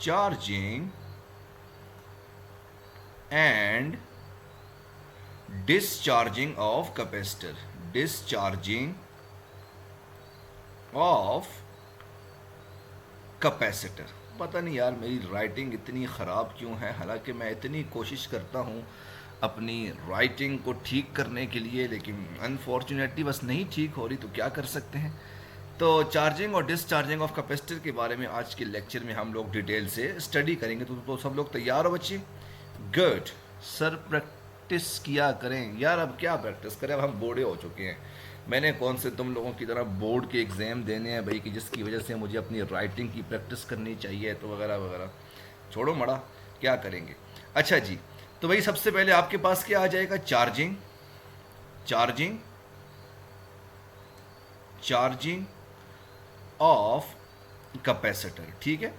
Charging and discharging of capacitor, discharging of capacitor. पता नहीं यार मेरी राइटिंग इतनी ख़राब क्यों है, हालांकि मैं इतनी कोशिश करता हूँ अपनी राइटिंग को ठीक करने के लिए, लेकिन अनफॉर्चुनेटली बस नहीं ठीक हो रही, तो क्या कर सकते हैं। तो चार्जिंग और डिस्चार्जिंग ऑफ कैपेसिटर के बारे में आज के लेक्चर में हम लोग डिटेल से स्टडी करेंगे। तो सब लोग तैयार हो बच्चे? गुड। सर प्रैक्टिस किया करें यार। अब क्या प्रैक्टिस करें, अब हम बूढ़े हो चुके हैं। मैंने कौन से तुम लोगों की तरह बोर्ड के एग्ज़ाम देने हैं भाई, कि जिसकी वजह से मुझे अपनी राइटिंग की प्रैक्टिस करनी चाहिए तो वगैरह वगैरह। छोड़ो मड़ा, क्या करेंगे। अच्छा जी, तो भाई सबसे पहले आपके पास क्या आ जाएगा? Charging, charging, charging of capacitor, ठीक है।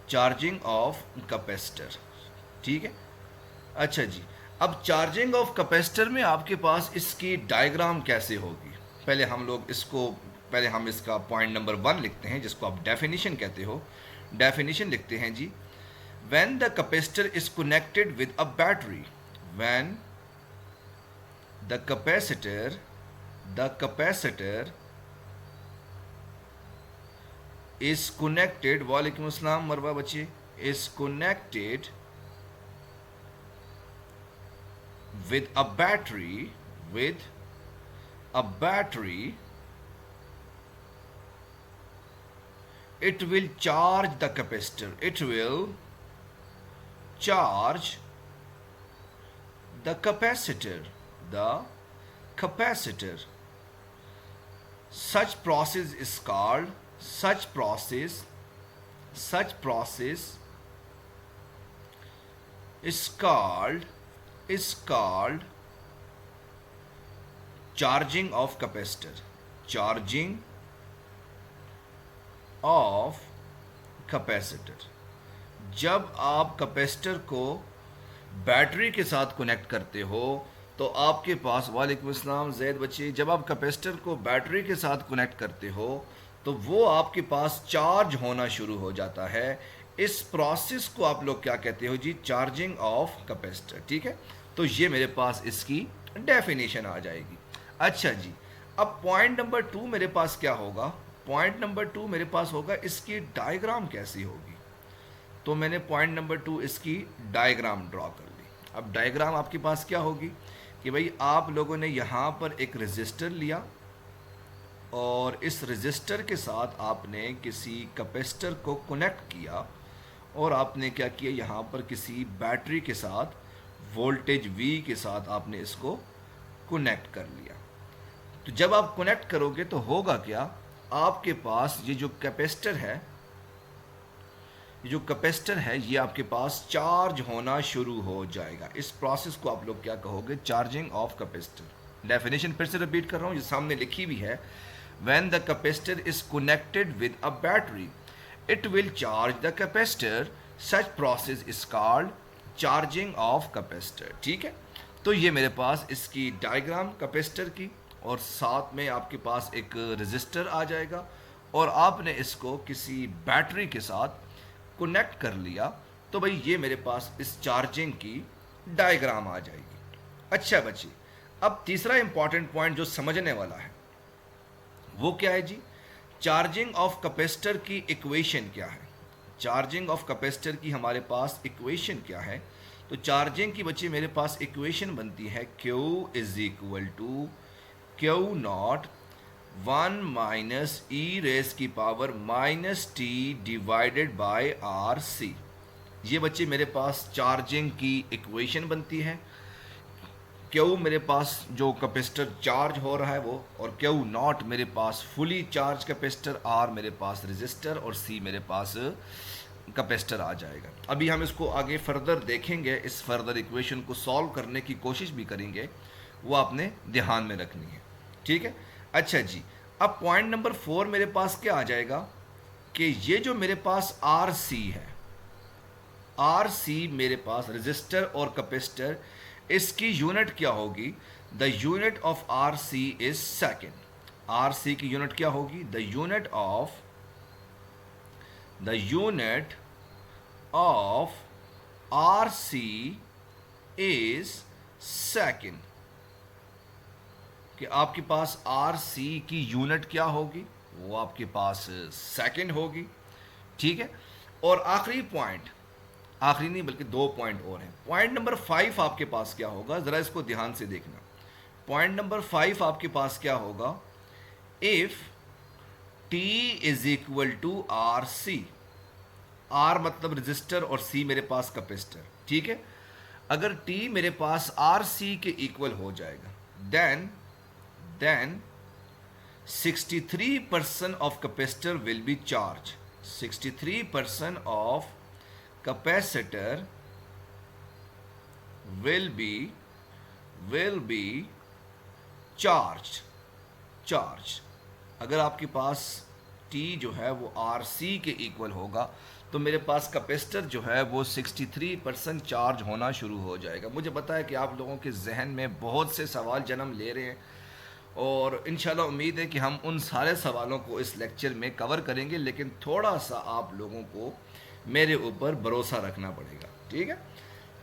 चार्जिंग ऑफ कैपेसिटर, ठीक है। अच्छा जी, अब चार्जिंग ऑफ कैपेसिटर में आपके पास इसकी डायग्राम कैसे होगी? पहले हम लोग इसको, पहले हम इसका पॉइंट नंबर 1 लिखते हैं, जिसको आप डेफिनेशन कहते हो। डेफिनेशन लिखते हैं जी, when the capacitor is connected with a battery, when the capacitor, the capacitor is connected, वालेकुम अस्सलाम मरवा बच्चे, is connected with a battery, with a battery, it will charge the capacitor, it will charge the capacitor, the capacitor. Such process is called, such process, such process is called, is called charging of capacitor, charging of capacitor। जब आप capacitor को battery के साथ connect करते हो तो आपके पास, वालेकुम अस्सलाम जैद बच्चे, जब आप कैपेसिटर को बैटरी के साथ कनेक्ट करते हो तो वो आपके पास चार्ज होना शुरू हो जाता है। इस प्रोसेस को आप लोग क्या कहते हो जी? चार्जिंग ऑफ कैपेसिटर, ठीक है। तो ये मेरे पास इसकी डेफिनेशन आ जाएगी। अच्छा जी, अब पॉइंट नंबर 2 मेरे पास क्या होगा? पॉइंट नंबर 2 मेरे पास होगा इसकी डायग्राम कैसी होगी। तो मैंने पॉइंट नंबर 2 इसकी डायग्राम ड्रॉ कर ली। अब डायग्राम आपके पास क्या होगी कि भाई आप लोगों ने यहाँ पर एक रजिस्टर लिया और इस रजिस्टर के साथ आपने किसी कैपेसिटर को कनेक्ट किया और आपने क्या किया, यहाँ पर किसी बैटरी के साथ वोल्टेज V के साथ आपने इसको कनेक्ट कर लिया। तो जब आप कनेक्ट करोगे तो होगा क्या, आपके पास ये जो कैपेसिटर है, ये जो कैपेसिटर है ये आपके पास चार्ज होना शुरू हो जाएगा। इस प्रोसेस को आप लोग क्या कहोगे? Charging of capacitor. डेफिनेशन फिर से रिपीट कर रहा हूँ, ये सामने लिखी भी है। When the capacitor is connected with a battery, it will charge the capacitor. Such process is called charging of capacitor, ठीक है। तो ये मेरे पास इसकी डायग्राम कैपेसिटर की, और साथ में आपके पास एक रेजिस्टर आ जाएगा और आपने इसको किसी बैटरी के साथ कनेक्ट कर लिया, तो भाई ये मेरे पास इस चार्जिंग की डायग्राम आ जाएगी। अच्छा बच्चे, अब तीसरा इंपॉर्टेंट पॉइंट जो समझने वाला है वो क्या है जी? चार्जिंग ऑफ कैपेसिटर की इक्वेशन क्या है? चार्जिंग ऑफ कैपेसिटर की हमारे पास इक्वेशन क्या है? तो चार्जिंग की बच्चे मेरे पास इक्वेशन बनती है Q is equal to Q nought 1 minus e raise की power minus t divided by R C. ये बच्चे मेरे पास चार्जिंग की इक्वेशन बनती है। क्यू मेरे पास जो कैपेसिटर चार्ज हो रहा है वो, और क्यू नॉट मेरे पास फुली चार्ज कैपेसिटर, आर मेरे पास रेजिस्टर और सी मेरे पास कैपेसिटर आ जाएगा। अभी हम इसको आगे फर्दर देखेंगे, इस फर्दर इक्वेशन को सॉल्व करने की कोशिश भी करेंगे, वो आपने ध्यान में रखनी है, ठीक है। अच्छा जी, अब पॉइंट नंबर 4 मेरे पास क्या आ जाएगा कि ये जो मेरे पास आर सी है, आर सी मेरे पास रेजिस्टर और कैपेसिटर, इसकी यूनिट क्या होगी? The unit of R C is second. R C की यूनिट क्या होगी? The unit of R C is second, कि आपके पास आर सी की यूनिट क्या होगी, वो आपके पास सेकेंड होगी। ठीक है। और आखिरी पॉइंट, आखिरी नहीं बल्कि 2 पॉइंट और हैं। पॉइंट नंबर 5 आपके पास क्या होगा, ज़रा इसको ध्यान से देखना। पॉइंट नंबर 5 आपके पास क्या होगा, if T is equal to R C, R मतलब रजिस्टर और सी मेरे पास कैपेसिटर। ठीक है। अगर T मेरे पास आर सी के इक्वल हो जाएगा, then 63% of capacitor will be charge, 63% of capacitor will be charge. अगर आपके पास T जो है वो RC के इक्वल होगा तो मेरे पास कैपेसिटर जो है वो 63% चार्ज होना शुरू हो जाएगा। मुझे पता है कि आप लोगों के जहन में बहुत से सवाल जन्म ले रहे हैं और इंशाल्लाह उम्मीद है कि हम उन सारे सवालों को इस लेक्चर में कवर करेंगे, लेकिन थोड़ा सा आप लोगों को मेरे ऊपर भरोसा रखना पड़ेगा। ठीक है।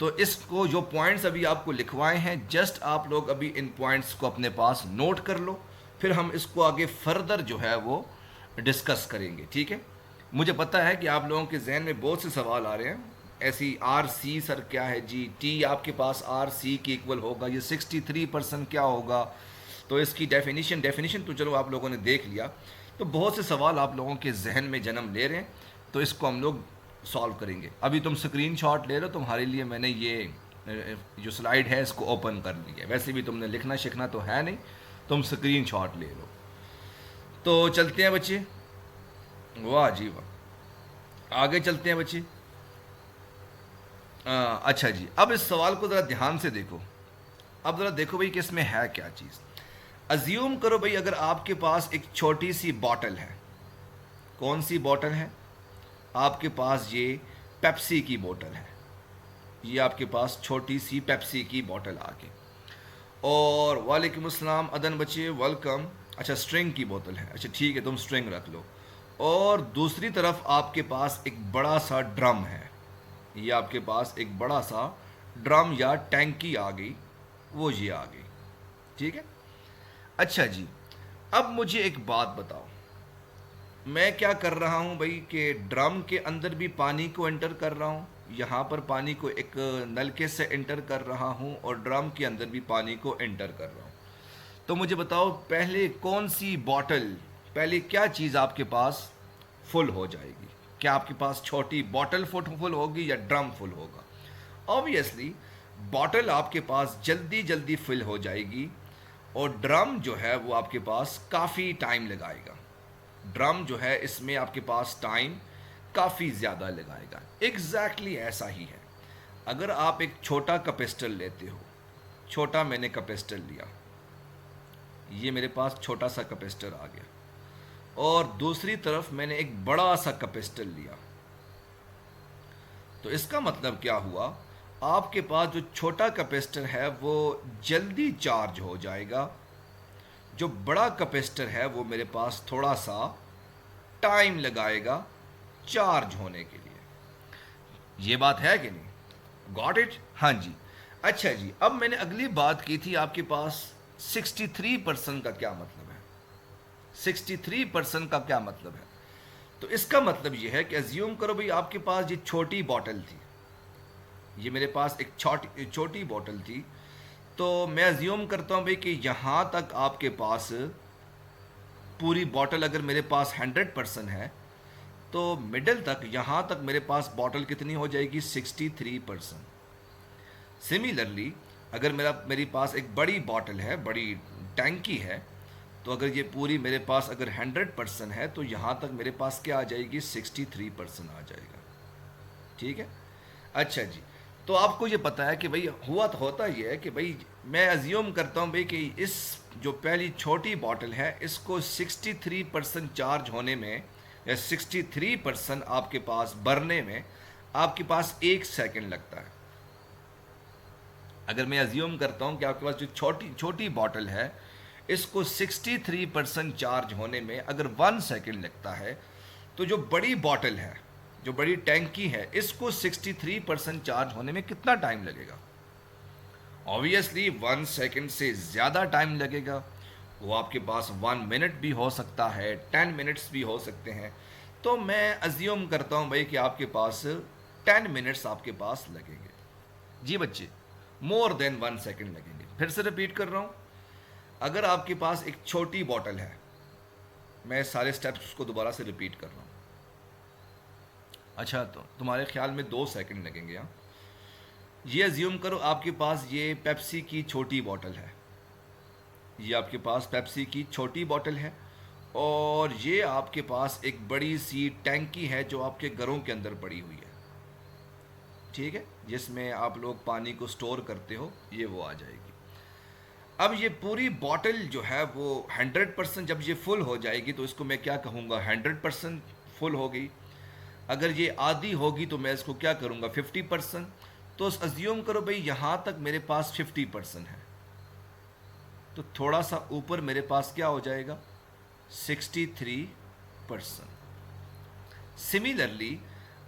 तो इसको जो पॉइंट्स अभी आपको लिखवाए हैं, जस्ट आप लोग अभी इन पॉइंट्स को अपने पास नोट कर लो, फिर हम इसको आगे फर्दर जो है वो डिस्कस करेंगे। ठीक है। मुझे पता है कि आप लोगों के जहन में बहुत से सवाल आ रहे हैं, ऐसी आर सी सर क्या है जी, टी आपके पास आर सी के इक्वल होगा, ये 63% क्या होगा, तो इसकी डेफिनेशन तो चलो आप लोगों ने देख लिया। तो बहुत से सवाल आप लोगों के जहन में जन्म ले रहे हैं, तो इसको हम लोग सॉल्व करेंगे। अभी तुम स्क्रीनशॉट ले लो, तुम्हारे लिए मैंने ये जो स्लाइड है इसको ओपन कर लिया। वैसे भी तुमने लिखना सीखना तो है नहीं, तुम स्क्रीनशॉट ले लो। तो चलते हैं बच्चे, वाह जी वाह, आगे चलते हैं बच्चे। अच्छा जी, अब इस सवाल को ज़रा ध्यान से देखो। अब ज़रा देखो भाई कि इसमें है क्या चीज़। अज्यूम करो भाई अगर आपके पास एक छोटी सी बॉटल है, कौन सी बॉटल है, आपके पास ये पेप्सी की बोतल है, ये आपके पास छोटी सी पेप्सी की बोतल आके, और वालेकुम अस्सलाम अदन बच्चे वेलकम। अच्छा स्ट्रिंग की बोतल है, अच्छा ठीक है तुम स्ट्रिंग रख लो। और दूसरी तरफ आपके पास एक बड़ा सा ड्रम है, ये आपके पास एक बड़ा सा ड्रम या टैंकी आ गई, वो ये आ गई। ठीक है। अच्छा जी, अब मुझे एक बात बताओ, मैं क्या कर रहा हूँ भाई कि ड्रम के अंदर भी पानी को एंटर कर रहा हूँ, यहाँ पर पानी को एक नलके से एंटर कर रहा हूँ और ड्रम के अंदर भी पानी को एंटर कर रहा हूँ। तो मुझे बताओ पहले कौन सी बॉटल, पहले क्या चीज़ आपके पास फुल हो जाएगी, क्या आपके पास छोटी बॉटल फुल होगी या ड्रम फुल होगा? ऑब्वियसली बॉटल आपके पास जल्दी जल्दी फिल हो जाएगी और ड्रम जो है वो आपके पास काफ़ी टाइम लगाएगा। ड्रम जो है इसमें आपके पास टाइम काफ़ी ज़्यादा लगाएगा। एग्जैक्टली ऐसा ही है। अगर आप एक छोटा कैपेसिटर लेते हो, छोटा मैंने कैपेसिटर लिया, ये मेरे पास छोटा सा कैपेसिटर आ गया, और दूसरी तरफ मैंने एक बड़ा सा कैपेसिटर लिया, तो इसका मतलब क्या हुआ, आपके पास जो छोटा कैपेसिटर है वो जल्दी चार्ज हो जाएगा, जो बड़ा कैपेसिटर है वो मेरे पास थोड़ा सा टाइम लगाएगा चार्ज होने के लिए। ये बात है कि नहीं? Got it? हाँ जी। अच्छा जी, अब मैंने अगली बात की थी आपके पास 63% का क्या मतलब है, 63% का क्या मतलब है? तो इसका मतलब ये है कि अज्यूम करो भाई आपके पास ये छोटी बॉटल थी, ये मेरे पास एक छोटी बॉटल थी, तो मैं अज्यूम करता हूँ भाई कि यहाँ तक आपके पास पूरी बॉटल अगर मेरे पास 100% है तो मिडल तक यहाँ तक मेरे पास बॉटल कितनी हो जाएगी, 63%। सिमिलरली अगर मेरी पास एक बड़ी बॉटल है, बड़ी टैंकी है, तो अगर ये पूरी मेरे पास अगर 100% है तो यहाँ तक मेरे पास क्या आ जाएगी, 63% आ जाएगा। ठीक है। अच्छा जी, तो आपको ये पता है कि भाई होता ये है कि भाई मैं अज्यूम करता हूँ भाई कि इस जो पहली छोटी बॉटल है इसको 63% चार्ज होने में या 63% आपके पास भरने में आपके पास 1 सेकंड लगता है। अगर मैं अज्यूम करता हूँ कि आपके पास जो छोटी बॉटल है इसको 63% चार्ज होने में अगर 1 सेकंड लगता है, तो जो बड़ी बॉटल है जो बड़ी टैंकी है, इसको 63% चार्ज होने में कितना टाइम लगेगा? ऑब्वियसली 1 सेकेंड से ज़्यादा टाइम लगेगा। वो आपके पास 1 मिनट भी हो सकता है, 10 मिनट्स भी हो सकते हैं। तो मैं अज्यूम करता हूँ भाई कि आपके पास 10 मिनट्स आपके पास लगेंगे। जी बच्चे, मोर देन 1 सेकेंड लगेंगे। फिर से रिपीट कर रहा हूँ, अगर आपके पास एक छोटी बॉटल है, मैं सारे स्टेप्स को दोबारा से रिपीट कर रहा हूँ। अच्छा, तो तुम्हारे ख्याल में 2 सेकेंड लगेंगे। हाँ, ये अज्यूम करो आपके पास ये पेप्सी की छोटी बॉटल है, ये आपके पास पेप्सी की छोटी बॉटल है, और ये आपके पास एक बड़ी सी टैंकी है जो आपके घरों के अंदर पड़ी हुई है, ठीक है, जिसमें आप लोग पानी को स्टोर करते हो, ये वो आ जाएगी। अब ये पूरी बॉटल जो है वो 100%, जब ये फुल हो जाएगी तो इसको मैं क्या कहूँगा, 100% फुल हो गई। अगर ये आधी होगी तो मैं इसको क्या करूँगा, 50%। तो अज्यूम करो भाई यहाँ तक मेरे पास 50% है, तो थोड़ा सा ऊपर मेरे पास क्या हो जाएगा, 63%। सिमिलरली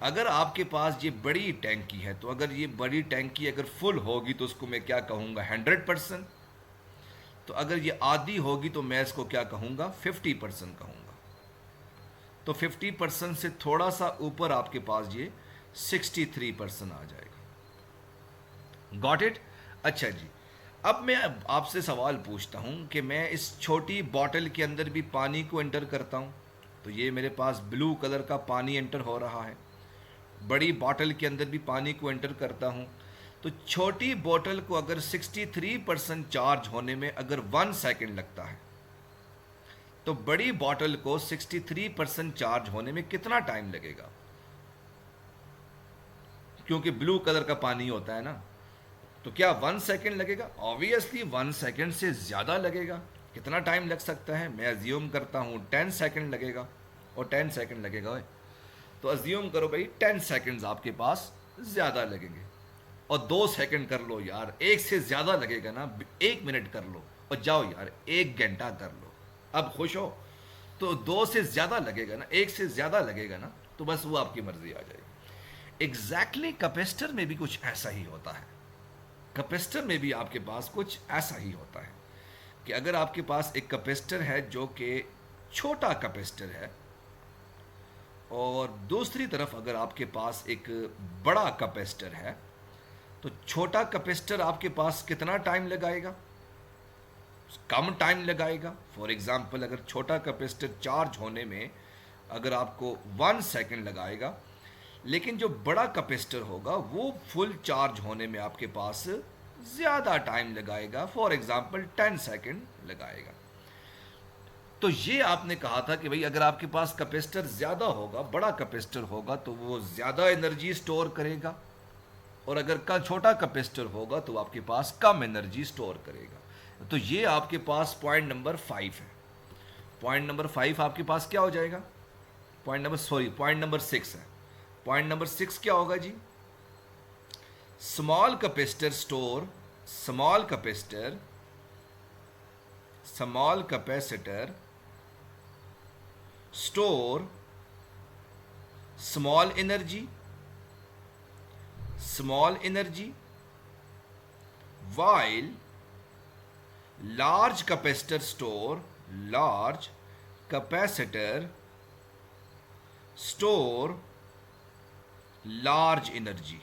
अगर आपके पास ये बड़ी टैंकी है, तो अगर ये बड़ी टैंकी अगर फुल होगी तो उसको मैं क्या कहूँगा, 100%। तो अगर ये आधी होगी तो मैं इसको क्या कहूँगा, 50% कहूँगा। तो 50% से थोड़ा सा ऊपर आपके पास ये 63% आ जाएगा। Got it? अच्छा जी, अब मैं आपसे सवाल पूछता हूँ कि मैं इस छोटी बॉटल के अंदर भी पानी को एंटर करता हूँ, तो ये मेरे पास ब्लू कलर का पानी एंटर हो रहा है। बड़ी बॉटल के अंदर भी पानी को एंटर करता हूँ, तो छोटी बोतल को अगर 63% चार्ज होने में अगर 1 सेकेंड लगता है, तो बड़ी बोतल को 63% चार्ज होने में कितना टाइम लगेगा? क्योंकि ब्लू कलर का पानी होता है ना, तो क्या 1 सेकेंड लगेगा? ऑब्वियसली 1 सेकेंड से ज़्यादा लगेगा। कितना टाइम लग सकता है? मैं अज्यूम करता हूँ 10 सेकेंड लगेगा, और 10 सेकेंड लगेगा भाई, तो अज्यूम करो भाई 10 सेकेंड्स आपके पास ज़्यादा लगेंगे। और 2 सेकेंड कर लो यार, एक से ज़्यादा लगेगा ना, 1 मिनट कर लो, और जाओ यार 1 घंटा कर लो, अब खुश हो? तो 2 से ज़्यादा लगेगा ना, 1 से ज़्यादा लगेगा ना, तो बस वो आपकी मर्जी आ जाएगी। एग्जैक्टली कैपेसिटर में भी कुछ ऐसा ही होता है। कैपेसिटर में भी आपके पास कुछ ऐसा ही होता है कि अगर आपके पास एक कैपेसिटर है जो कि छोटा कैपेसिटर है, और दूसरी तरफ अगर आपके पास एक बड़ा कैपेसिटर है, तो छोटा कैपेसिटर आपके पास कितना टाइम लगाएगा? कम टाइम लगाएगा। फॉर एग्जांपल, अगर छोटा कैपेसिटर चार्ज होने में अगर आपको 1 सेकेंड लगाएगा, लेकिन जो बड़ा कैपेसिटर होगा वो फुल चार्ज होने में आपके पास ज़्यादा टाइम लगाएगा, फॉर एग्जांपल 10 सेकेंड लगाएगा। तो ये आपने कहा था कि भाई अगर आपके पास कैपेसिटर ज़्यादा होगा, बड़ा कैपेसिटर होगा, तो वो ज़्यादा एनर्जी स्टोर करेगा, और अगर का छोटा कैपेसिटर होगा तो आपके पास कम एनर्जी स्टोर करेगा। तो ये आपके पास पॉइंट नंबर 5 है। पॉइंट नंबर 5 आपके पास क्या हो जाएगा? पॉइंट नंबर 6 है। पॉइंट नंबर 6 क्या होगा जी? Small capacitor store, small capacitor store small energy while large capacitor store large capacitor store large energy।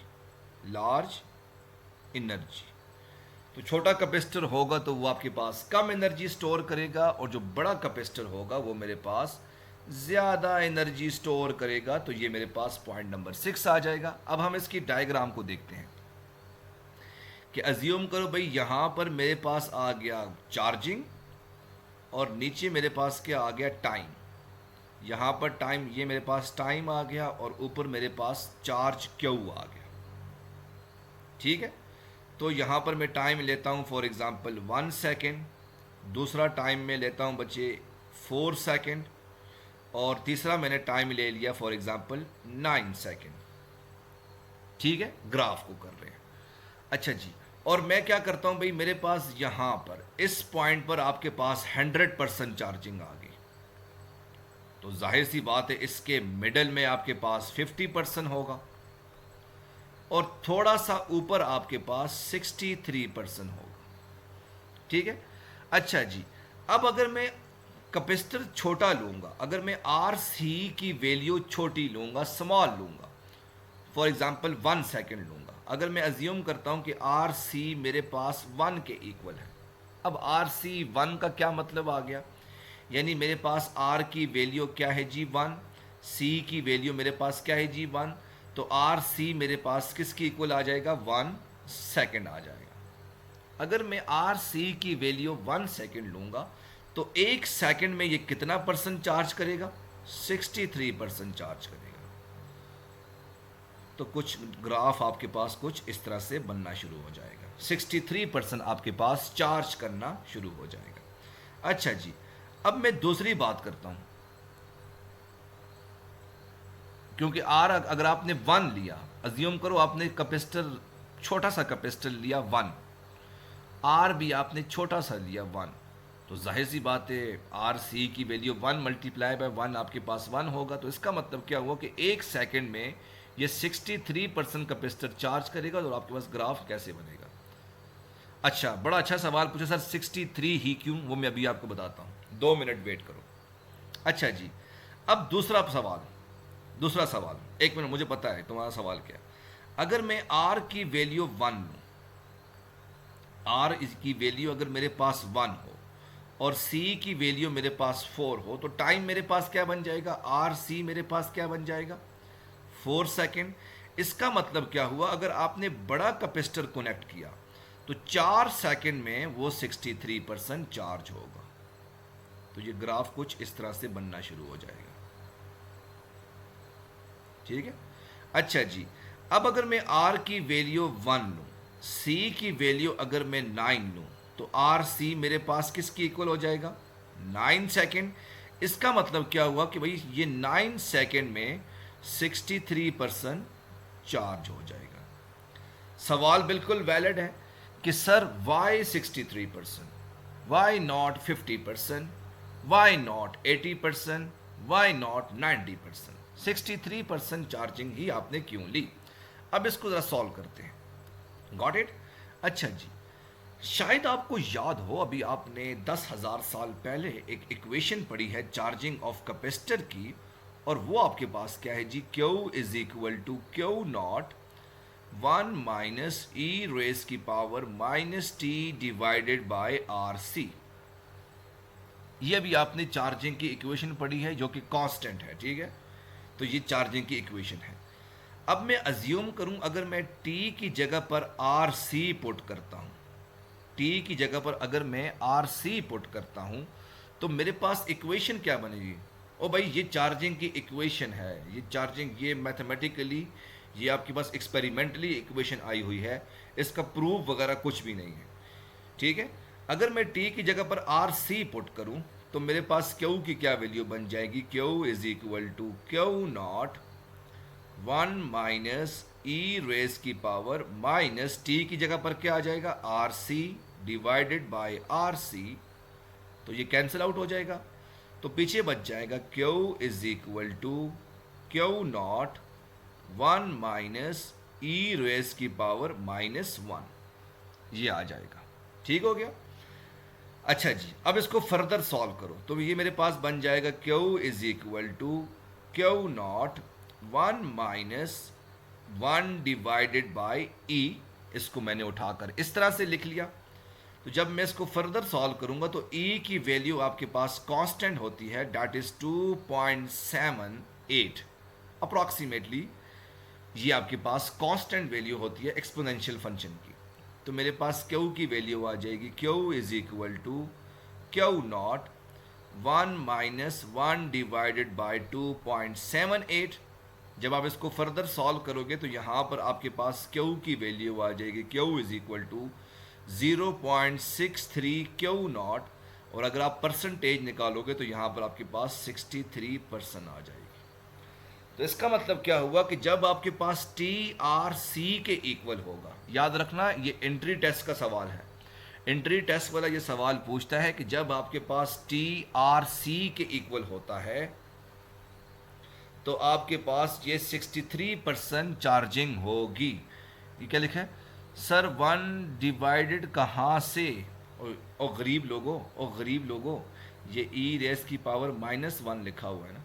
तो छोटा कैपेसिटर होगा तो वो आपके पास कम एनर्जी स्टोर करेगा, और जो बड़ा कैपेसिटर होगा वो मेरे पास ज़्यादा एनर्जी स्टोर करेगा। तो ये मेरे पास पॉइंट नंबर 6 आ जाएगा। अब हम इसकी डायग्राम को देखते हैं कि अज्यूम करो भाई यहाँ पर मेरे पास आ गया चार्जिंग, और नीचे मेरे पास क्या आ गया, टाइम। यहाँ पर टाइम, ये मेरे पास टाइम आ गया, और ऊपर मेरे पास चार्ज क्यू आ गया, ठीक है। तो यहाँ पर मैं टाइम लेता हूँ फॉर एग्जांपल 1 सेकेंड, दूसरा टाइम में लेता हूँ बच्चे 4 सेकेंड, और तीसरा मैंने टाइम ले लिया फॉर एग्जांपल 9 सेकेंड, ठीक है। ग्राफ को कर रहे हैं। अच्छा जी, और मैं क्या करता हूँ भाई, मेरे पास यहाँ पर इस पॉइंट पर आपके पास 100% चार्जिंग आ गई, तो जाहिर सी बात है इसके मिडल में आपके पास 50% होगा और थोड़ा सा ऊपर आपके पास 63% होगा। ठीक है। अच्छा जी, अब अगर मैं कैपेसिटर छोटा लूंगा, अगर मैं आर सी की वैल्यू छोटी लूंगा, स्मॉल लूंगा, फॉर एग्जाम्पल 1 सेकेंड लूंगा, अगर मैं अज्यूम करता हूं कि आर सी मेरे पास 1 के इक्वल है। अब आर सी 1 का क्या मतलब आ गया, यानी मेरे पास आर की वैल्यू क्या है जी 1, सी की वैल्यू मेरे पास क्या है जी 1, तो आर सी मेरे पास किसकी इक्वल आ जाएगा, 1 सेकेंड आ जाएगा। अगर मैं आर सी की वैल्यू 1 सेकेंड लूंगा तो 1 सेकेंड में ये कितना परसेंट चार्ज करेगा, 63% चार्ज करेगा। तो कुछ ग्राफ आपके पास कुछ इस तरह से बनना शुरू हो जाएगा, 63% आपके पास चार्ज करना शुरू हो जाएगा। अच्छा जी, अब मैं दूसरी बात करता हूं, क्योंकि आर अगर आपने 1 लिया, अज्यूम करो आपने कैपेसिटर छोटा सा कैपेसिटर लिया 1, आर भी आपने छोटा सा लिया 1, तो जाहिर सी बात है आर सी की वैल्यू 1 मल्टीप्लाई बाय 1 आपके पास 1 होगा। तो इसका मतलब क्या हुआ कि 1 सेकेंड में ये 63% कैपेसिटर चार्ज करेगा। और आपके पास ग्राफ कैसे बनेगा। अच्छा, बड़ा अच्छा सवाल पूछा सर, 63 ही क्यों, वो मैं अभी आपको बताता हूँ, 2 मिनट वेट करो। अच्छा जी, अब दूसरा सवाल, 1 मिनट, मुझे पता है तुम्हारा सवाल क्या है। अगर मैं आर की वैल्यू 1 लूँ, आर की वैल्यू अगर मेरे पास 1 हो और सी की वैल्यू मेरे पास 4 हो, तो टाइम मेरे पास क्या बन जाएगा, आर सी मेरे पास क्या बन जाएगा, 4 सेकेंड। इसका मतलब क्या हुआ, अगर आपने बड़ा कैपेसिटर कनेक्ट किया तो 4 सेकेंड में वो 63% चार्ज होगा। तो ये ग्राफ कुछ इस तरह से बनना शुरू हो जाएगा। ठीक है। अच्छा जी, अब अगर मैं आर की वैल्यू 1 लूं, सी की वैल्यू अगर मैं 9 लूं, तो आर सी मेरे पास किसकी इक्वल हो जाएगा, 9 सेकेंड। इसका मतलब क्या हुआ कि भाई ये 9 सेकेंड में 63% चार्ज हो जाएगा। सवाल बिल्कुल वैलिड है कि sir why 63%, why not 50%, why not 80%, why not 90%, 63% charging ही आपने क्यों ली। अब इसको जरा सॉल्व करते हैं। Got it. अच्छा जी, शायद आपको याद हो, अभी आपने 10,000 साल पहले एक इक्वेशन पढ़ी है चार्जिंग ऑफ कैपेसिटर की, और वो आपके पास क्या है जी, Q is equal to Q nought 1 minus e raise की power minus t divided by R C. ये अभी आपने चार्जिंग की इक्वेशन पढ़ी है जो कि कांस्टेंट है। ठीक है, तो ये चार्जिंग की इक्वेशन है। अब मैं अज्यूम करूं, अगर मैं टी की जगह पर आर सी पुट करता हूं, टी की जगह पर अगर मैं आर सी पुट करता हूं, तो मेरे पास इक्वेशन क्या बनेगी। ओ भाई, ये चार्जिंग की इक्वेशन है, ये चार्जिंग, ये मैथमेटिकली, ये आपके पास एक्सपेरिमेंटली इक्वेशन आई हुई है, इसका प्रूफ वगैरह कुछ भी नहीं है। ठीक है। अगर मैं टी की जगह पर आर सी पुट करूं, तो मेरे पास क्यू की क्या वैल्यू बन जाएगी, Q is equal to Q not 1 minus e raise की पावर माइनस टी की जगह पर क्या आ जाएगा, R C divided by R C. तो ये कैंसिल आउट हो जाएगा, तो पीछे बच जाएगा Q is equal to Q not 1 minus e raise की पावर माइनस 1, ये आ जाएगा। ठीक हो गया। अच्छा जी, अब इसको फर्दर सॉल्व करो, तो ये मेरे पास बन जाएगा Q is equal to Q not 1 minus 1 divided by e. इसको मैंने उठाकर इस तरह से लिख लिया। तो जब मैं इसको फर्दर सॉल्व करूंगा तो ई की वैल्यू आपके पास कांस्टेंट होती है, दैट इज 2.78 अप्रॉक्सीमेटली। ये आपके पास कांस्टेंट वैल्यू होती है एक्सपोनेंशियल फंक्शन की। तो मेरे पास क्यू की वैल्यू आ जाएगी, Q is equal to Q not 1 minus 1 divided by 2.78। जब आप इसको फर्दर सॉल्व करोगे तो यहाँ पर आपके पास क्यू की वैल्यू आ जाएगी, Q is equal to 0.63 Q naught, और अगर आप परसेंटेज निकालोगे तो यहाँ पर आपके पास 63% आ जाएगी। तो इसका मतलब क्या हुआ कि जब आपके पास टी आर सी के इक्वल होगा, याद रखना ये एंट्री टेस्ट का सवाल है, एंट्री टेस्ट वाला ये सवाल पूछता है कि जब आपके पास टी आर सी के इक्वल होता है तो आपके पास ये 63% चार्जिंग होगी। ये क्या लिखा है सर, 1 कहाँ से? और गरीब लोगों, ये ई रेस की पावर -1 लिखा हुआ है ना,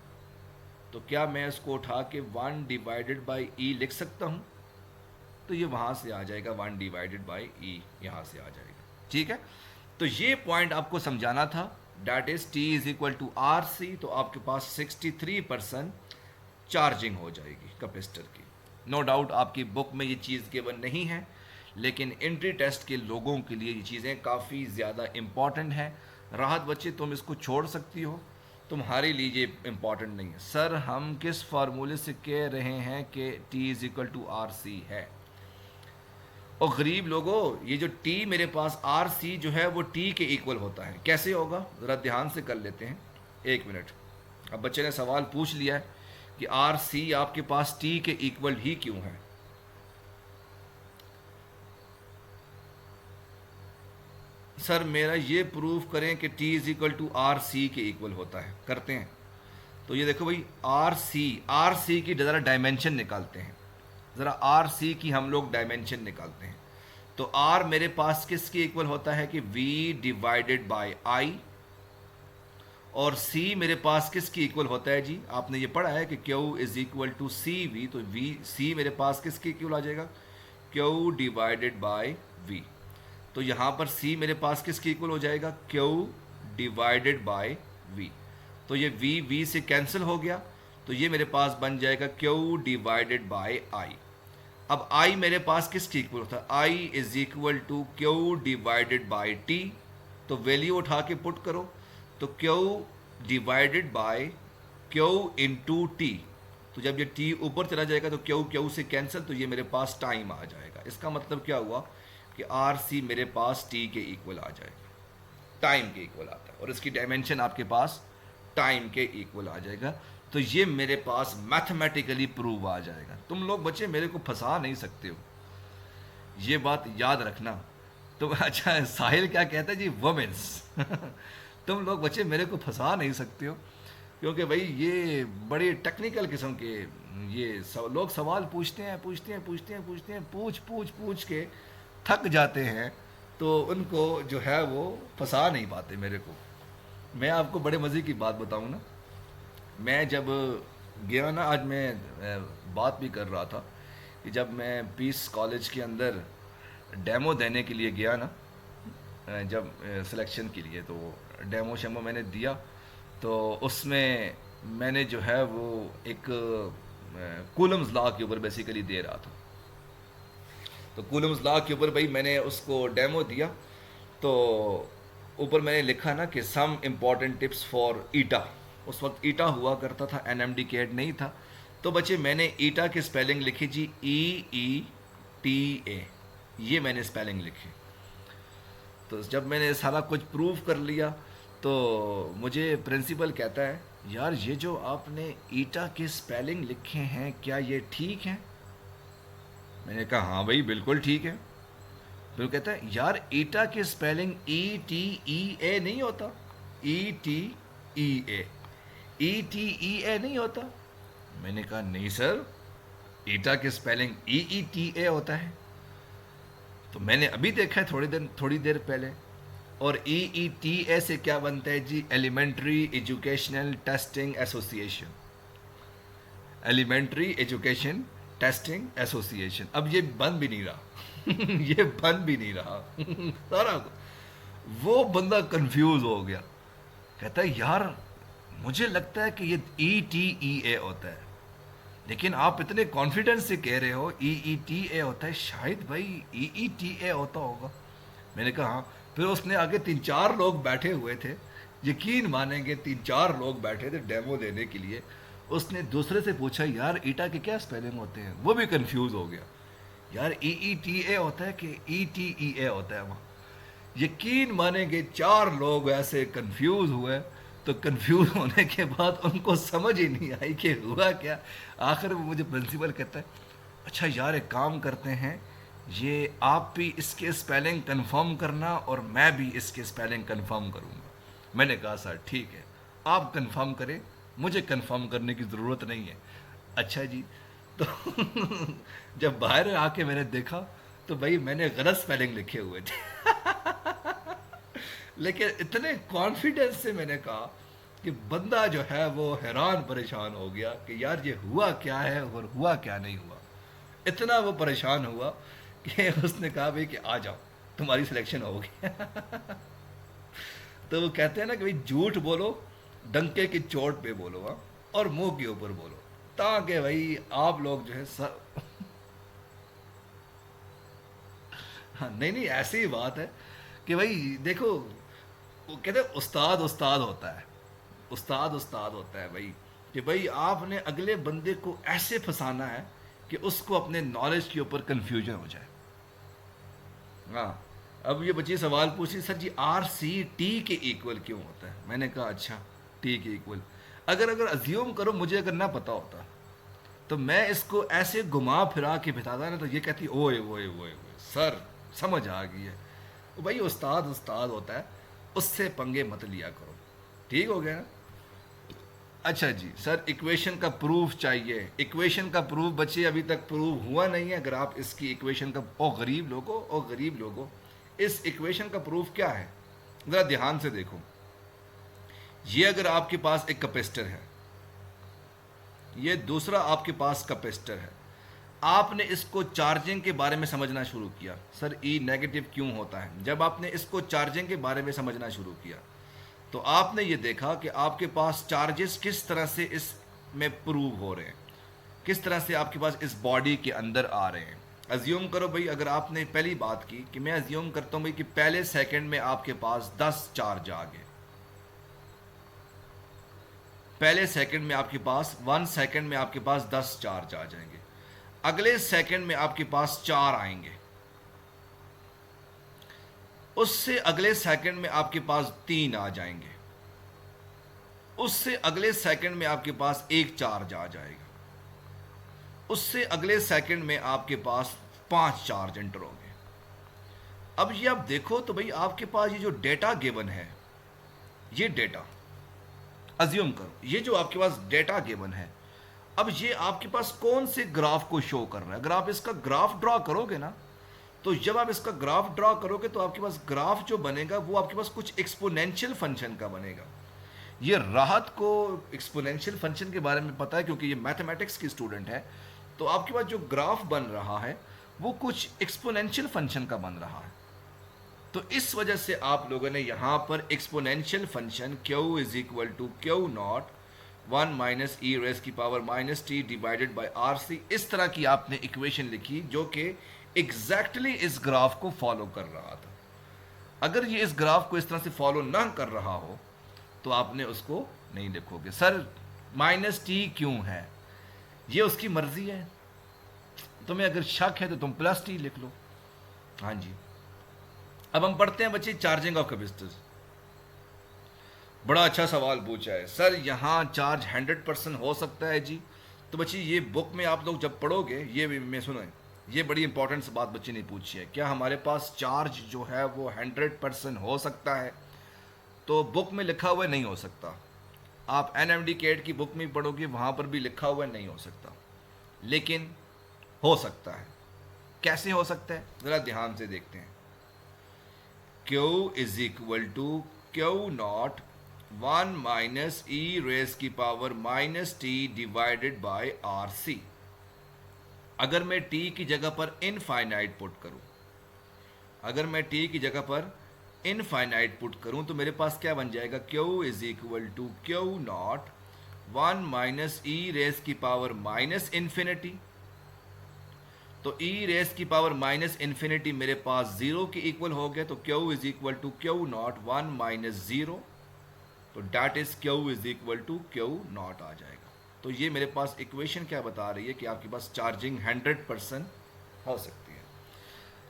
तो क्या मैं इसको उठा के 1/ई लिख सकता हूँ? तो ये वहाँ से आ जाएगा, 1/ई यहाँ से आ जाएगा। ठीक है, तो ये पॉइंट आपको समझाना था। That is T is equal to R C, तो आपके पास 63% चार्जिंग हो जाएगी कैपेसिटर की। नो डाउट आपकी बुक में ये चीज़ गिवन नहीं है, लेकिन एंट्री टेस्ट के लोगों के लिए ये चीज़ें काफ़ी ज़्यादा इम्पॉर्टेंट हैं। राहत बच्चे, तुम इसको छोड़ सकती हो, तुम्हारे लिए ये इम्पॉर्टेंट नहीं है। सर हम किस फार्मूले से कह रहे हैं कि T is equal to R C है? और गरीब लोगों, ये जो टी मेरे पास आर सी जो है वो टी के इक्वल होता है। कैसे होगा, ज़रा ध्यान से कर लेते हैं, 1 मिनट। अब बच्चे ने सवाल पूछ लिया है कि आर सी आपके पास टी के इक्वल ही क्यों है? सर मेरा ये प्रूफ करें कि T is equal to R C के इक्वल होता है। करते हैं। तो ये देखो भाई, आर सी की ज़रा डायमेंशन निकालते हैं। ज़रा आर सी की हम लोग डायमेंशन निकालते हैं। तो आर मेरे पास किसके इक्वल होता है कि वी डिवाइडेड बाय आई, और सी मेरे पास किसके इक्वल होता है जी? आपने ये पढ़ा है कि Q is equal to C V, तो वी सी मेरे पास किसके इक्वल आ जाएगा? Q divided by V. तो यहाँ पर सी मेरे पास किसके इक्वल हो जाएगा? Q divided by V. तो ये वी से कैंसिल हो गया, तो ये मेरे पास बन जाएगा क्यू डिवाइडेड बाय आई। अब आई मेरे पास किसके इक्वल होता है? I is equal to Q divided by t. तो वैल्यू उठा के पुट करो, तो Q divided by Q into t. तो जब ये टी ऊपर चला जाएगा तो क्यू से कैंसिल, तो ये मेरे पास टाइम आ जाएगा। इसका मतलब क्या हुआ कि आर सी मेरे पास टी के इक्वल आ जाएगा, टाइम के इक्वल आता है, और इसकी डायमेंशन आपके पास टाइम के इक्वल आ जाएगा। तो ये मेरे पास मैथमेटिकली प्रूव आ जाएगा। तुम लोग बच्चे मेरे को फंसा नहीं सकते हो, ये बात याद रखना। तो अच्छा, साहिल क्या कहता है जी? वुमेन्स तुम लोग बच्चे मेरे को फंसा नहीं सकते हो, क्योंकि भाई ये बड़े टेक्निकल किस्म के ये लोग सवाल पूछते हैं, पूछ के थक जाते हैं, तो उनको जो है वो फंसा नहीं पाते मेरे को। मैं आपको बड़े मज़े की बात बताऊं ना, मैं जब गया ना, आज मैं बात भी कर रहा था कि जब मैं पीस कॉलेज के अंदर डेमो देने के लिए गया ना, जब सिलेक्शन के लिए, तो डेमो शेमो मैंने दिया, तो उसमें मैंने जो है वो एक कूलम्स लॉ के ऊपर बेसिकली दे रहा था। तो कूलम्स लॉ के ऊपर भाई मैंने उसको डेमो दिया, तो ऊपर मैंने लिखा ना कि सम इम्पॉर्टेंट टिप्स फॉर ईटा। उस वक्त ईटा हुआ करता था, एनएमडी कैड नहीं था। तो बच्चे मैंने ईटा की स्पेलिंग लिखी जी, EETA, ये मैंने स्पेलिंग लिखी। तो जब मैंने सारा कुछ प्रूव कर लिया, तो मुझे प्रिंसिपल कहता है, यार ये जो आपने ईटा के स्पेलिंग लिखे हैं क्या ये ठीक हैं? मैंने कहा हाँ भाई बिल्कुल ठीक है। फिर वो कहता है, यार ईटा की स्पेलिंग ETEA नहीं होता? ETEA नहीं होता? मैंने कहा नहीं सर, ईटा की स्पेलिंग EETA होता है। तो मैंने अभी देखा है थोड़ी देर पहले। और EETA से क्या बनता है जी? Elementary educational testing association. Elementary education testing association. अब ये बन भी नहीं रहा ये बन भी नहीं रहा सारा वो बंदा कंफ्यूज हो गया, कहता है यार मुझे लगता है कि ये ETEA होता है, लेकिन आप इतने कॉन्फिडेंस से कह रहे हो EETA होता है, शायद भाई EETA होता होगा। मैंने कहा हाँ। फिर उसने आगे 3-4 लोग बैठे हुए थे, यकीन मानेंगे 3-4 लोग बैठे थे डेमो देने के लिए। उसने दूसरे से पूछा, यार ईटा के क्या स्पेलिंग होते हैं? वो भी कंफ्यूज हो गया, यार EETA होता है कि ETEA होता है वहाँ। यकीन मानेंगे 4 लोग ऐसे कंफ्यूज हुए। तो कंफ्यूज होने के बाद उनको समझ ही नहीं आई कि हुआ क्या। आखिर में मुझे प्रिंसिपल कहता है, अच्छा यार एक काम करते हैं, ये आप भी इसके स्पेलिंग कंफर्म करना और मैं भी इसके स्पेलिंग कंफर्म करूँगा। मैंने कहा सर ठीक है, आप कंफर्म करें, मुझे कंफर्म करने की ज़रूरत नहीं है। अच्छा जी। तो जब बाहर आके मैंने देखा तो भाई मैंने गलत स्पेलिंग लिखे हुए थे। लेकिन इतने कॉन्फिडेंस से मैंने कहा कि बंदा जो है वो हैरान परेशान हो गया कि यार ये हुआ क्या है और हुआ क्या नहीं हुआ। इतना वो परेशान हुआ कि उसने कहा भाई कि आ जाओ, तुम्हारी सिलेक्शन होगी। तो वो कहते हैं ना कि भाई झूठ बोलो, डंके की चोट पे बोलो, हाँ, और मुंह के ऊपर बोलो, ताकि भाई आप लोग जो है सर। हाँ, नहीं नहीं, ऐसी ही बात है कि भाई देखो, वो कहते हैं उस्ताद उस्ताद होता है, उस्ताद उस्ताद होता है भाई, कि भाई आपने अगले बंदे को ऐसे फंसाना है कि उसको अपने नॉलेज के ऊपर कंफ्यूजन हो जाए। हाँ। अब ये बच्ची सवाल पूछी, सर जी आर सी टी के इक्वल क्यों होता है? मैंने कहा अच्छा, टी के इक्वल, अगर अगर अज्यूम करो मुझे अगर ना पता होता तो मैं इसको ऐसे घुमा फिरा के बिताता ना, तो ये कहती ओए ओए ओए ओए सर, समझ आ गई है। तो भाई उस्ताद उस्ताद होता है, उससे पंगे मत लिया करो। ठीक हो गया ना? अच्छा जी सर, इक्वेशन का प्रूफ चाहिए। इक्वेशन का प्रूफ बच्चे अभी तक प्रूव हुआ नहीं है। अगर आप इसकी इक्वेशन का, ओ गरीब लोगों, ओ गरीब लोगों, इस इक्वेशन का प्रूफ क्या है ज़रा ध्यान से देखो। ये अगर आपके पास एक कैपेसिटर है, ये दूसरा आपके पास कैपेसिटर है, आपने इसको चार्जिंग के बारे में समझना शुरू किया। सर ई नेगेटिव क्यों होता है? जब आपने इसको चार्जिंग के बारे में समझना शुरू किया तो आपने ये देखा कि आपके पास चार्जेस किस तरह से इसमें प्रूव हो रहे हैं, किस तरह से आपके पास इस बॉडी के अंदर आ रहे हैं। अज्यूम करो भाई, अगर आपने पहली बात की कि मैं अज्यूम करता हूँ भाई कि पहले सेकंड में आपके पास 10 चार्ज आ गए, पहले सेकंड में आपके पास 1 सेकंड में आपके पास 10 चार्ज आ जाएंगे, अगले सेकंड में आपके पास 4 आएंगे, उससे अगले सेकंड में आपके पास 3 आ जाएंगे, उससे अगले सेकंड में आपके पास 1 चार्ज आ जाएगा, उससे अगले सेकंड में आपके पास 5 चार्ज एंटर होंगे। अब ये आप देखो तो भाई आपके पास ये जो डेटा गिवन है, ये डेटा अज्यूम करो, ये जो आपके पास डेटा गिवन है, अब ये आपके पास कौन से ग्राफ को शो कर रहा है? अगर आप इसका ग्राफ ड्रॉ करोगे ना, तो जब आप इसका ग्राफ ड्रॉ करोगे तो आपके पास ग्राफ जो बनेगा वो आपके पास कुछ एक्सपोनेंशियल फंक्शन का बनेगा। ये राहत को एक्सपोनेंशियल फंक्शन के बारे में पता है क्योंकि ये मैथमेटिक्स की स्टूडेंट है। तो आपके पास जो ग्राफ बन रहा है वो कुछ एक्सपोनेंशियल फंक्शन का बन रहा है। तो इस वजह से आप लोगों ने यहां पर exponential function Q is equal to Q not 1 minus e raise की power minus t divided by R C, इस तरह की आपने इक्वेशन लिखी जो कि एग्जैक्टली इस ग्राफ को फॉलो कर रहा था। अगर ये इस ग्राफ को इस तरह से फॉलो ना कर रहा हो तो आपने उसको नहीं लिखोगे। सर माइनस टी क्यों है? ये उसकी मर्जी है, तुम्हें अगर शक है तो तुम प्लस टी लिख लो। हाँ जी। अब हम पढ़ते हैं बच्चे चार्जिंग ऑफ कैपेसिटर्स। बड़ा अच्छा सवाल पूछा है, सर यहाँ चार्ज 100% हो सकता है जी। तो बच्ची ये बुक में आप लोग जब पढ़ोगे, ये भी मैं सुनो, ये बड़ी इंपॉर्टेंट बात बच्ची ने पूछी है, क्या हमारे पास चार्ज जो है वो 100% हो सकता है? तो बुक में लिखा हुआ नहीं हो सकता। आप NMD CAT की बुक में पढ़ोगे, वहाँ पर भी लिखा हुआ नहीं हो सकता, लेकिन हो सकता है। कैसे हो सकता है ज़रा ध्यान से देखते हैं। Q is equal to Q not 1 minus e raise की power minus t divided by R C. अगर मैं t की जगह पर इनफाइनाइट पुट करूं, अगर मैं t की जगह पर इनफाइनाइट पुट करूं तो मेरे पास क्या बन जाएगा? Q is equal to Q not 1 minus e raise की पावर माइनस इन्फिनिटी। तो e रेस की पावर माइनस इन्फिनिटी मेरे पास 0 के इक्वल हो गया, तो Q is equal to Q not 1 minus 0, तो that is Q is equal to Q nought आ जाएगा। तो ये मेरे पास इक्वेशन क्या बता रही है कि आपके पास चार्जिंग 100% हो सकती है।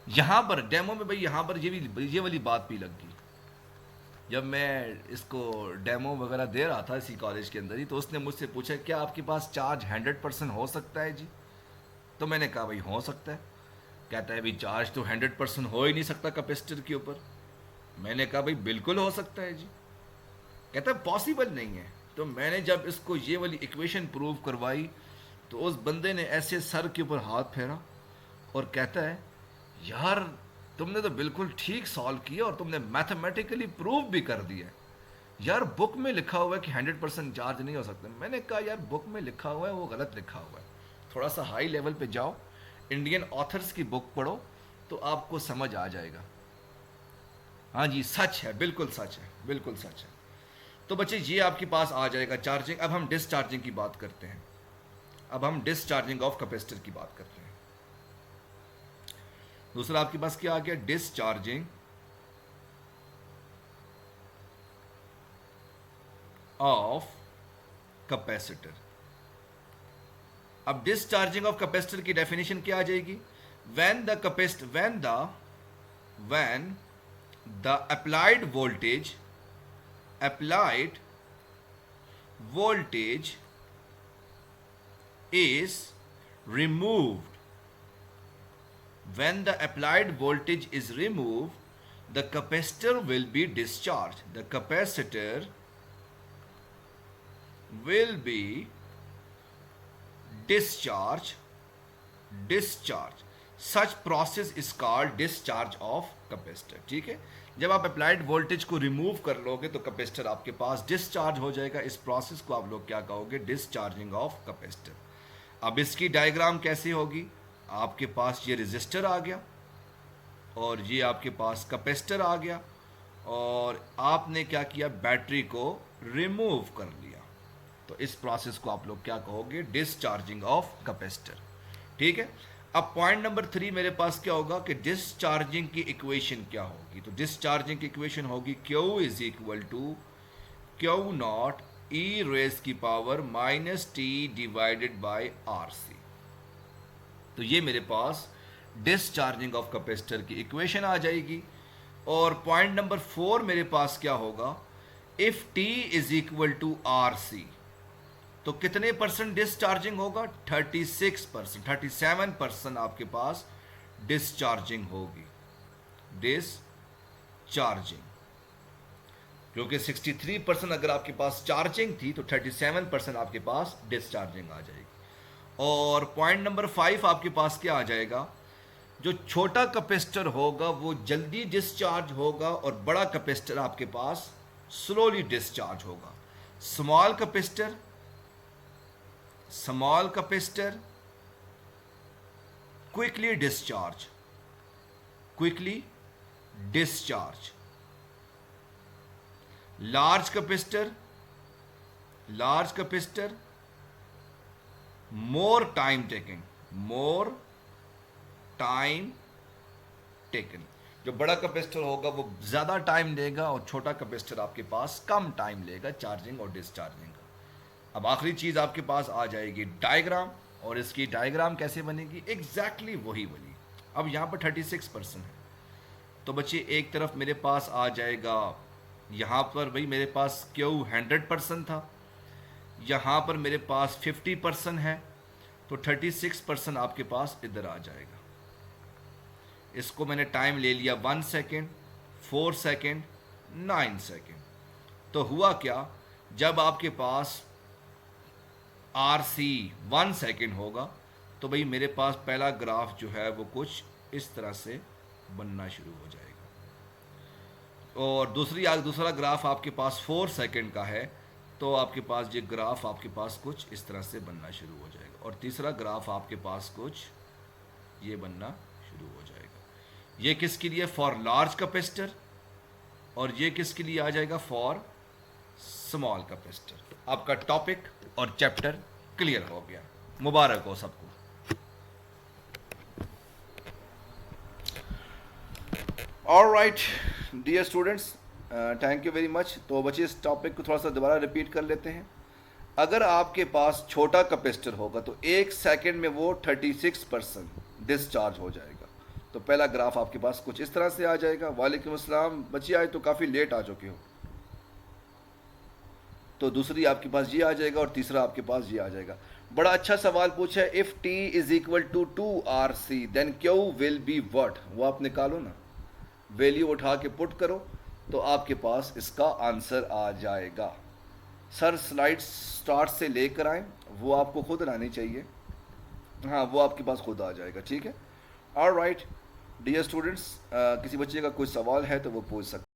यहाँ पर डेमो में भाई, यहाँ पर ये वाली बात भी लग गई। जब मैं इसको डेमो वगैरह दे रहा था इसी कॉलेज के अंदर ही, तो उसने मुझसे पूछा क्या आपके पास चार्ज 100% हो सकता है जी? तो मैंने कहा भाई हो सकता है। कहता है भाई चार्ज तो 100% हो ही नहीं सकता कैपेसिटर के ऊपर। मैंने कहा भाई बिल्कुल हो सकता है जी। कहता है पॉसिबल नहीं है। तो मैंने जब इसको ये वाली इक्वेशन प्रूव करवाई तो उस बंदे ने ऐसे सर के ऊपर हाथ फेरा और कहता है, यार तुमने तो बिल्कुल ठीक सॉल्व किया और तुमने मैथमेटिकली प्रूव भी कर दिया है। यार बुक में लिखा हुआ है कि 100% चार्ज नहीं हो सकता। मैंने कहा यार बुक में लिखा हुआ है वो गलत लिखा हुआ है, थोड़ा सा हाई लेवल पे जाओ, इंडियन ऑथर्स की बुक पढ़ो तो आपको समझ आ जाएगा। हाँ जी, सच है, बिल्कुल सच है, बिल्कुल सच है। तो बच्चे ये आपके पास आ जाएगा चार्जिंग। अब हम डिस्चार्जिंग की बात करते हैं। अब हम डिस्चार्जिंग ऑफ कैपेसिटर की बात करते हैं। दूसरा आपके पास क्या आ गया? Discharging of capacitor. अब डिस्चार्जिंग ऑफ कैपेसिटर की डेफिनेशन क्या आ जाएगी? When the applied voltage is removed, when the applied voltage is removed, the capacitor will be discharged. The capacitor will be discharged. Such process is called discharge of capacitor. ठीक है, जब आप applied voltage को remove कर लोगे तो capacitor आपके पास discharge हो जाएगा। इस प्रोसेस को आप लोग क्या कहोगे? Discharging of capacitor. अब इसकी डायग्राम कैसी होगी? आपके पास ये रेजिस्टर आ गया और ये आपके पास कैपेसिटर आ गया और आपने क्या किया? बैटरी को रिमूव कर लिया। तो इस प्रोसेस को आप लोग क्या कहोगे? Discharging of capacitor. ठीक है, अब पॉइंट नंबर 3 मेरे पास क्या होगा कि डिस्चार्जिंग की इक्वेशन क्या होगी? तो डिस्चार्जिंग की इक्वेशन होगी Q is equal to Q nought e raise की power minus t divided by RC। तो ये मेरे पास डिस्चार्जिंग ऑफ कैपेसिटर की इक्वेशन आ जाएगी। और पॉइंट नंबर 4 मेरे पास क्या होगा? If T is equal to RC तो कितने परसेंट डिस्चार्जिंग होगा? 36%, 37% आपके पास डिस्चार्जिंग होगी। डिस्चार्जिंग, क्योंकि 63% अगर आपके पास चार्जिंग थी तो 37% आपके पास डिस्चार्जिंग आ जाएगी। और पॉइंट नंबर 5 आपके पास क्या आ जाएगा? जो छोटा कैपेसिटर होगा वो जल्दी डिस्चार्ज होगा और बड़ा कैपेसिटर आपके पास स्लोली डिस्चार्ज होगा। Small capacitor quickly discharge. Large capacitor more time taken. जो बड़ा कैपेसिटर होगा वो ज्यादा टाइम लेगा और छोटा कैपेसिटर आपके पास कम टाइम लेगा चार्जिंग और डिस्चार्जिंग का। अब आखिरी चीज आपके पास आ जाएगी डायग्राम, और इसकी डायग्राम कैसे बनेगी? एग्जैक्टली वही बनी। अब यहां पर 36% है तो बच्चे एक तरफ मेरे पास आ जाएगा, यहां पर भाई मेरे पास Q 100% था, यहां पर मेरे पास 50% है तो 36% आपके पास इधर आ जाएगा। इसको मैंने टाइम ले लिया 1 सेकेंड, 4 सेकेंड, 9 सेकेंड। तो हुआ क्या? जब आपके पास RC 1 सेकेंड होगा तो भाई मेरे पास पहला ग्राफ जो है वो कुछ इस तरह से बनना शुरू हो जाएगा। और दूसरा ग्राफ आपके पास 4 सेकेंड का है तो आपके पास ये ग्राफ आपके पास कुछ इस तरह से बनना शुरू हो जाएगा। और तीसरा ग्राफ आपके पास कुछ ये बनना शुरू हो जाएगा। ये किसके लिए? For large capacitor. और ये किसके लिए आ जाएगा? For small capacitor. आपका टॉपिक और चैप्टर क्लियर हो गया। मुबारक हो सबको। Alright dear students, thank you very much. तो बच्चे इस टॉपिक को थोड़ा सा दोबारा रिपीट कर लेते हैं। अगर आपके पास छोटा कैपेसिटर होगा तो 1 सेकेंड में वो 36% डिस्चार्ज हो जाएगा। तो पहला ग्राफ आपके पास कुछ इस तरह से आ जाएगा। वालेकुम अस्सलाम बच्चे, आज तो काफ़ी लेट आ चुके हो। तो दूसरी आपके पास ये आ जाएगा और तीसरा आपके पास ये आ जाएगा। बड़ा अच्छा सवाल पूछा है। If T is equal to 2RC then Q will be what? वो आप निकालो ना, वैल्यू उठा के पुट करो तो आपके पास इसका आंसर आ जाएगा। सर स्लाइड स्टार्ट से लेकर आए, वो आपको खुद लानी चाहिए। हाँ, वो आपके पास खुद आ जाएगा, ठीक है। ऑलराइट डियर स्टूडेंट्स, किसी बच्चे का कोई सवाल है तो वो पूछ सकते